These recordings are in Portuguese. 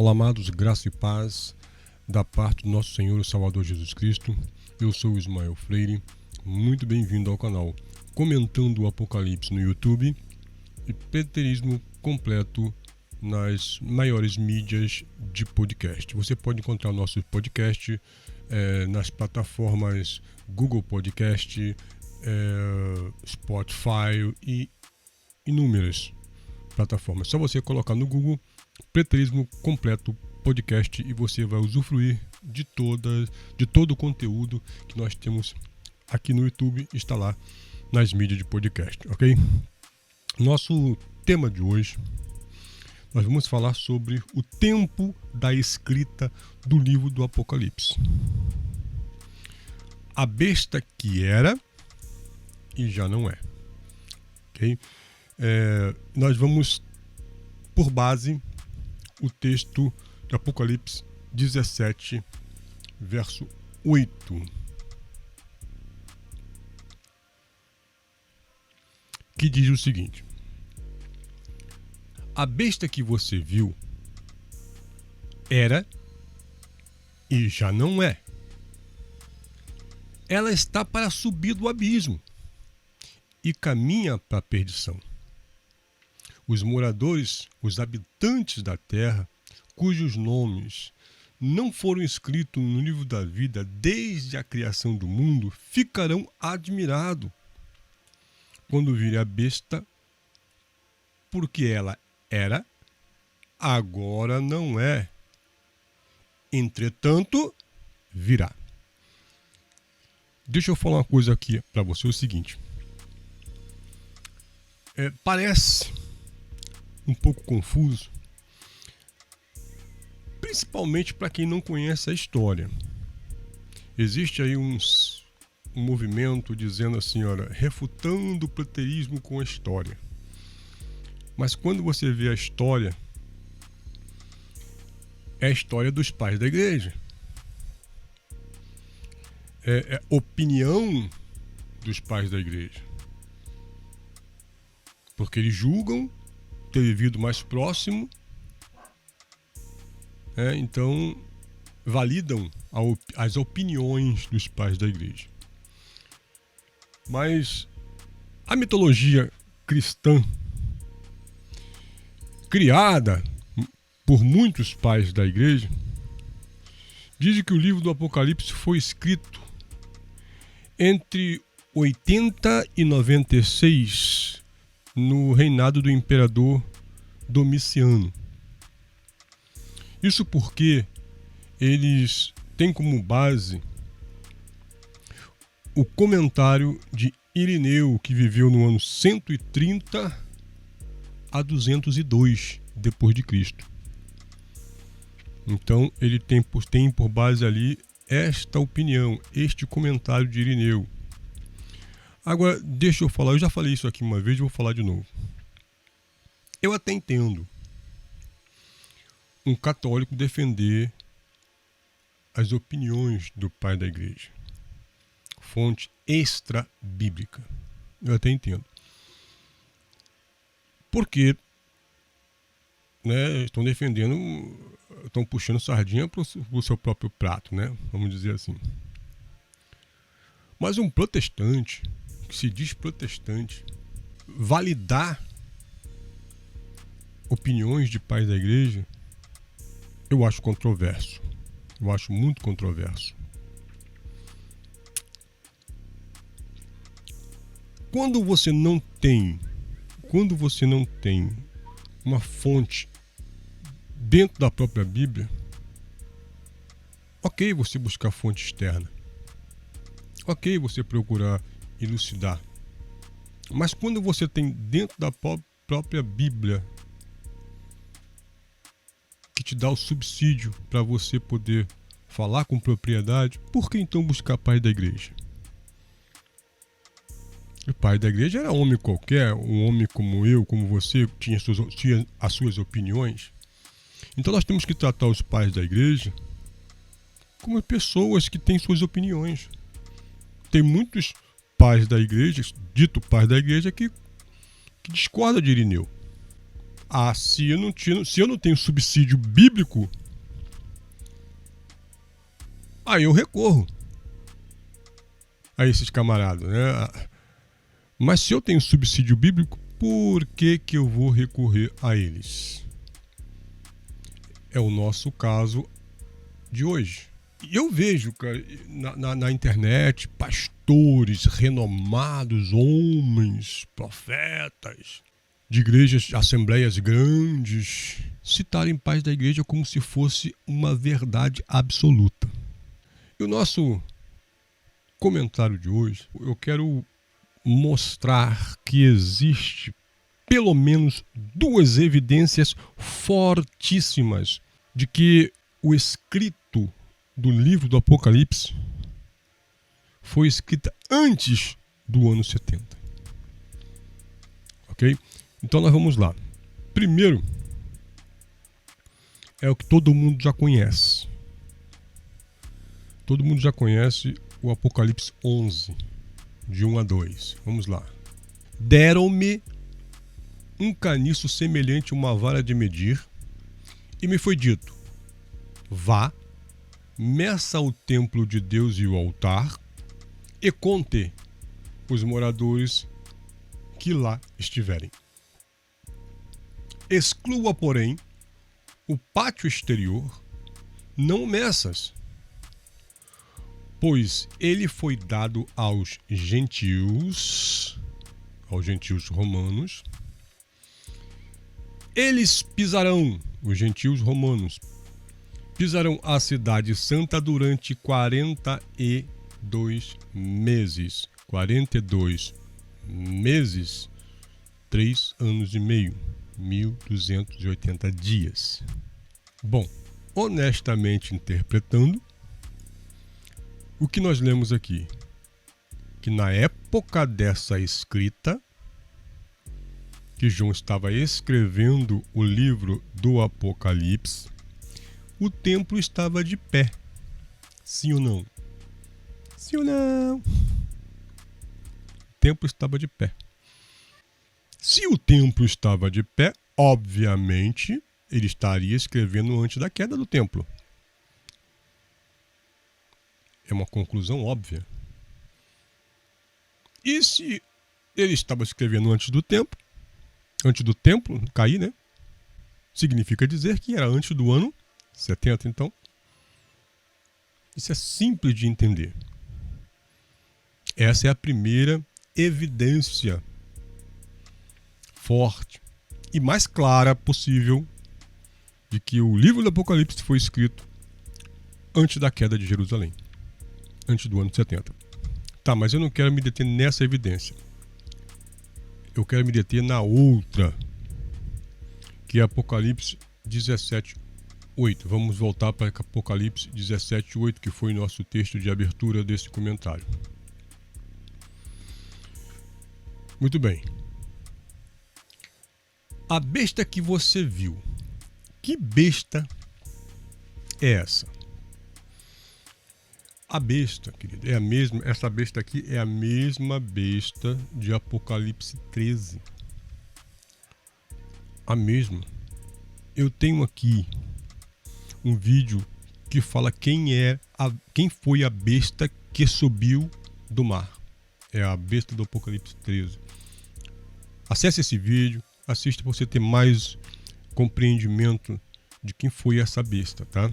Olá, amados, graça e paz da parte do nosso Senhor e Salvador Jesus Cristo. Eu sou o Ismael Freire, muito bem-vindo ao canal Comentando o Apocalipse no YouTube e Preterismo Completo nas maiores mídias de podcast. Você pode encontrar o nosso podcast nas plataformas Google Podcast, Spotify e inúmeras plataformas. Só você colocar no Google Preterismo Completo Podcast e você vai usufruir de todo o conteúdo que nós temos aqui no YouTube, está lá nas mídias de podcast, ok? Nosso tema de hoje, nós vamos falar sobre o tempo da escrita do livro do Apocalipse. A besta que era e já não é, ok? Nós vamos, por base, o texto de Apocalipse 17, verso 8, que diz o seguinte: a besta que você viu era e já não é. Ela está para subir do abismo e caminha para a perdição. Os moradores, os habitantes da terra, cujos nomes não foram escritos no livro da vida desde a criação do mundo, ficarão admirados quando virem a besta, porque ela era, agora não é. Entretanto, virá. Deixa eu falar uma coisa aqui para você, o seguinte. Parece um pouco confuso, principalmente para quem não conhece a história. Existe aí um movimento dizendo assim, olha, refutando o preterismo com a história. Mas quando você vê a história, é a história dos pais da igreja. É opinião dos pais da igreja. Porque eles julgam ter vivido mais próximo, então validam as opiniões dos pais da igreja. Mas a mitologia cristã, criada por muitos pais da igreja, diz que o livro do Apocalipse foi escrito entre 80 e 96 no reinado do imperador Domiciano. Isso porque eles têm como base o comentário de Irineu, que viveu no ano 130 a 202 depois de Cristo. Então ele tem por base ali esta opinião, este comentário de Irineu. Agora, deixa eu falar, eu já falei isso aqui uma vez, vou falar de novo. Eu até entendo um católico defender as opiniões do pai da igreja, fonte extra-bíblica. Eu até entendo. Porque estão defendendo, estão puxando sardinha para o seu próprio prato, vamos dizer assim. Mas um protestante, que se diz protestante, validar opiniões de pais da igreja, eu acho controverso. Eu acho muito controverso. Quando você não tem uma fonte dentro da própria Bíblia, ok você buscar fonte externa. Ok você procurar elucidar. Mas quando você tem dentro da própria Bíblia, que te dá o subsídio para você poder falar com propriedade, por que então buscar pai da igreja? O pai da igreja era homem qualquer, um homem como eu, como você, tinha as suas opiniões. Então nós temos que tratar os pais da igreja como pessoas que têm suas opiniões. Tem muitos pais da igreja, dito pais da igreja, que discordam de Irineu. se eu não tenho subsídio bíblico, aí eu recorro a esses camaradas, né? Mas se eu tenho subsídio bíblico, por que eu vou recorrer a eles? É o nosso caso de hoje. E eu vejo, cara, na internet, pastores renomados, homens, profetas, de igrejas, assembleias grandes, citarem pais da igreja como se fosse uma verdade absoluta. E o nosso comentário de hoje, eu quero mostrar que existe pelo menos duas evidências fortíssimas de que o escrito do livro do Apocalipse foi escrita antes do ano 70. Ok? Então nós vamos lá. Primeiro, é o que todo mundo já conhece. Todo mundo já conhece o Apocalipse 11, de 1 a 2. Vamos lá. Deram-me um caniço semelhante a uma vara de medir, e me foi dito: vá, meça o templo de Deus e o altar, e conte os moradores que lá estiverem. Exclua, porém, o pátio exterior, não meças, pois ele foi dado aos gentios romanos. Eles pisarão, os gentios romanos, pisarão a cidade santa durante 42 meses. 42 meses, 3 anos e meio, 1280 dias. Bom, honestamente interpretando, o que nós lemos aqui? Que na época dessa escrita, que João estava escrevendo o livro do Apocalipse, o templo estava de pé. Sim ou não? Sim ou não? O templo estava de pé. Se o templo estava de pé, obviamente, ele estaria escrevendo antes da queda do templo. É uma conclusão óbvia. E se ele estava escrevendo antes do templo cair, né? Significa dizer que era antes do ano 70, então. Isso é simples de entender. Essa é a primeira evidência forte e mais clara possível de que o livro do Apocalipse foi escrito antes da queda de Jerusalém, antes do ano 70. Tá, mas eu não quero me deter nessa evidência. Eu quero me deter na outra, que é Apocalipse 17:8. Vamos voltar para Apocalipse 17:8, que foi nosso texto de abertura desse comentário. Muito bem. A besta que você viu, que besta é essa? A besta, querido, é a mesma. Essa besta aqui é a mesma besta de Apocalipse 13. A mesma. Eu tenho aqui um vídeo que fala quem foi a besta que subiu do mar. É a besta do Apocalipse 13. Acesse esse vídeo, assista para você ter mais compreendimento de quem foi essa besta, tá?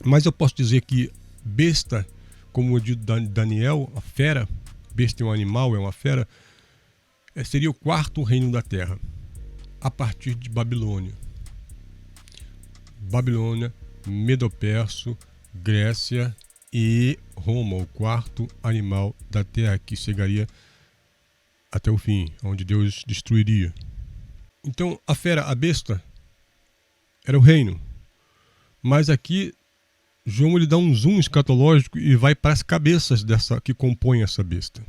Mas eu posso dizer que besta, como diz Daniel, a fera, besta é um animal, é uma fera, seria o quarto reino da terra, a partir de Babilônia. Babilônia, Medo-Perso, Grécia e Roma, o quarto animal da terra, que chegaria até o fim, onde Deus destruiria. Então, a fera, a besta, era o reino. Mas aqui, João ele dá um zoom escatológico e vai para as cabeças dessa que compõem essa besta.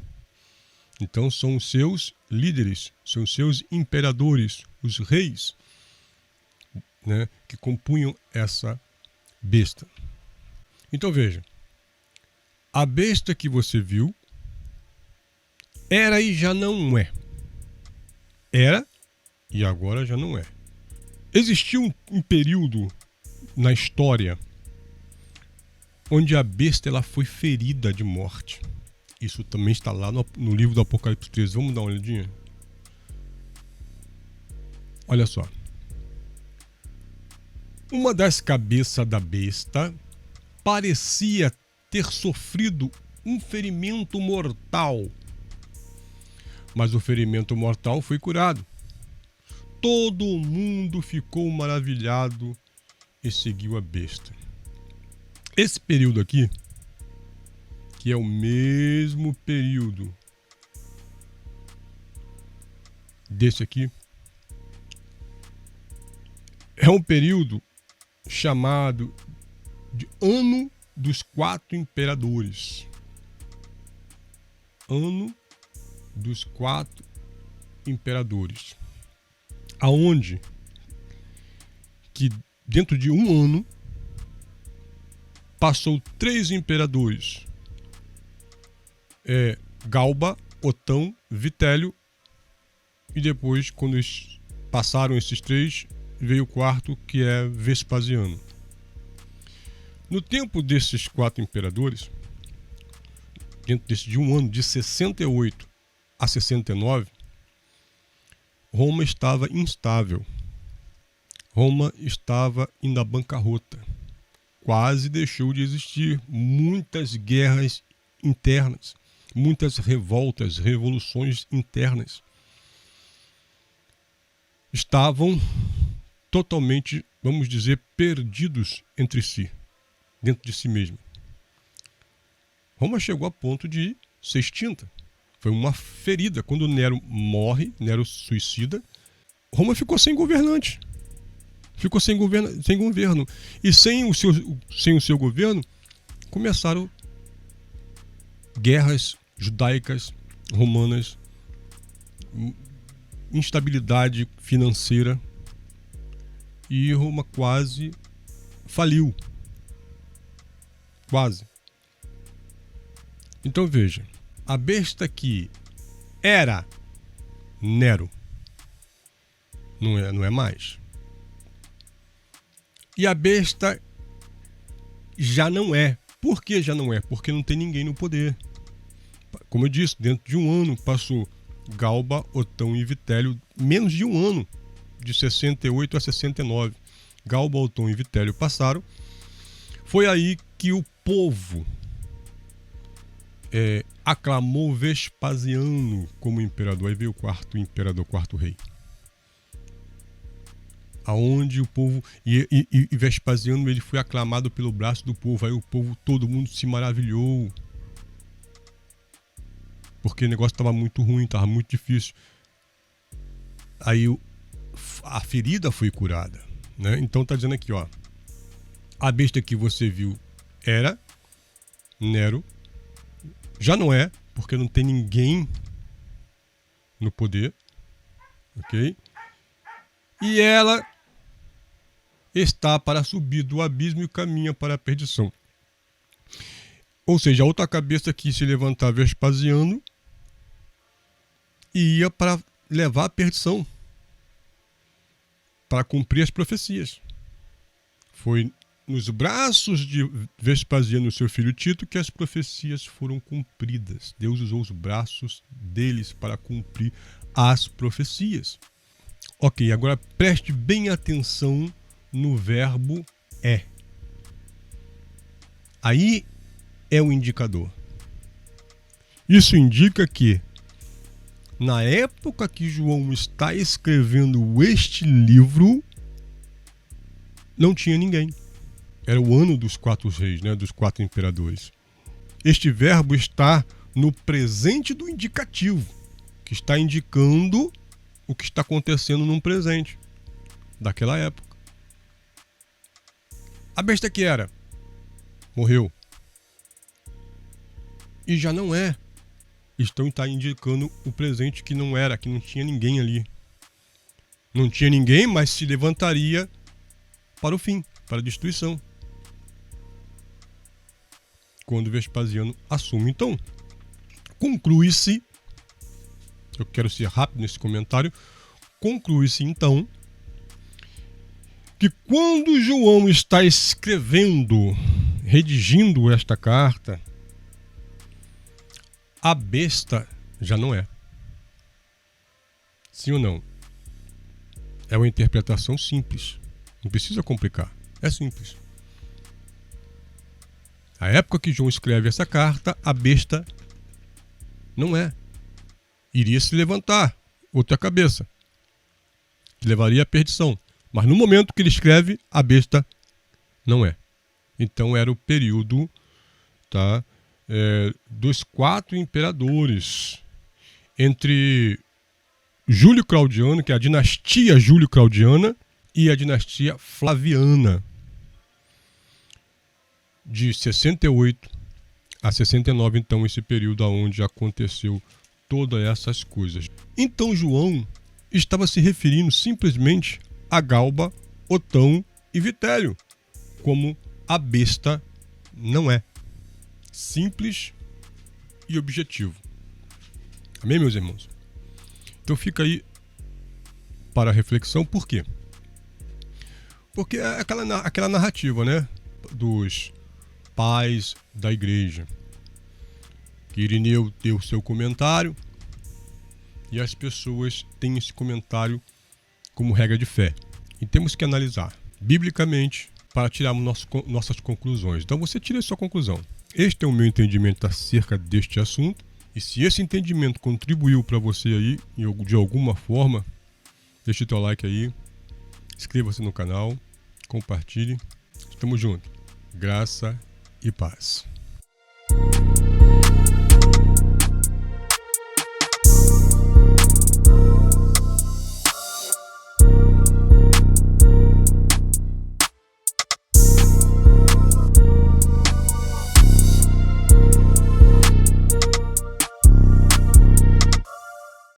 Então, são os seus líderes, são os seus imperadores, os reis, né, que compunham essa besta. Então, veja. A besta que você viu era e já não é. Era e agora já não é. Existiu um período na história onde a besta ela foi ferida de morte. Isso também está lá no livro do Apocalipse 13. Vamos dar uma olhadinha? Olha só. Uma das cabeças da besta parecia ter sofrido um ferimento mortal. Mas o ferimento mortal foi curado. Todo mundo ficou maravilhado e seguiu a besta. Esse período aqui, que é o mesmo período desse aqui, é um período chamado de Ano dos 4 Imperadores. Ano dos 4 Imperadores. Aonde que dentro de um ano passou 3 imperadores. Galba, Otão, Vitélio, e depois, quando passaram esses 3, veio o 4, que é Vespasiano. No tempo desses 4 imperadores, dentro de um ano, de 68 a 69, Roma estava instável. Roma estava indo à bancarrota. Quase deixou de existir. Muitas guerras internas, muitas revoltas, revoluções internas estavam totalmente, vamos dizer, perdidos entre si, dentro de si mesmo. Roma chegou a ponto de ser extinta. Foi uma ferida. Quando Nero morre, Nero suicida, Roma ficou sem governante. Ficou sem governo. E sem o seu governo, começaram guerras judaicas, romanas, instabilidade financeira, e Roma quase faliu. Quase. Então veja, a besta que era Nero não é mais. E a besta já não é. Por que já não é? Porque não tem ninguém no poder. Como eu disse, dentro de um ano passou Galba, Otão e Vitélio, menos de um ano, de 68 a 69. Galba, Otão e Vitélio passaram. Foi aí que o povo aclamou Vespasiano como imperador. Aí veio o 4º imperador, 4º rei. Aonde o povo... E Vespasiano ele foi aclamado pelo braço do povo. Aí o povo, todo mundo se maravilhou. Porque o negócio estava muito ruim, estava muito difícil. Aí a ferida foi curada, né? Então está dizendo aqui, ó. A besta que você viu era Nero. Já não é, porque não tem ninguém no poder. Ok? E ela está para subir do abismo e caminha para a perdição. Ou seja, a outra cabeça que se levantar Vespasiano ia para levar a perdição, para cumprir as profecias. Foi nos braços de Vespasiano e seu filho Tito que as profecias foram cumpridas. Deus usou os braços deles para cumprir as profecias. Ok, agora preste bem atenção no verbo é. Aí é o indicador. Isso indica que, na época que João está escrevendo este livro, não tinha ninguém. Era o ano dos 4 reis, né, dos 4 imperadores. Este verbo está no presente do indicativo, que está indicando o que está acontecendo num presente daquela época. A besta que era, morreu. E já não é. Está indicando o presente que não era, que não tinha ninguém ali. Não tinha ninguém, mas se levantaria para o fim, para a destruição. Quando Vespasiano assume. Então, conclui-se, eu quero ser rápido nesse comentário, conclui-se então que quando João está escrevendo, redigindo esta carta, a besta já não é. Sim ou não? É uma interpretação simples. Não precisa complicar. É simples. A época que João escreve essa carta, a besta não é. Iria se levantar outra cabeça, que levaria à perdição. Mas no momento que ele escreve, a besta não é. Então era o período, tá, dos 4 imperadores. Entre Júlio Claudiano, que é a dinastia Júlio-Claudiana, e a dinastia Flaviana, de 68 a 69, então, esse período onde aconteceu todas essas coisas. Então João estava se referindo simplesmente a Galba, Otão e Vitélio, como a besta não é. Simples e objetivo. Amém, meus irmãos? Então fica aí para a reflexão. Por quê? Porque é aquela narrativa, né, dos pais da igreja. Que Irineu deu o seu comentário e as pessoas têm esse comentário como regra de fé. E temos que analisar biblicamente para tirarmos nossas conclusões. Então você tira a sua conclusão. Este é o meu entendimento acerca deste assunto. E se esse entendimento contribuiu para você aí, de alguma forma, deixe teu like aí, inscreva-se no canal, compartilhe. Estamos juntos. Graça e paz.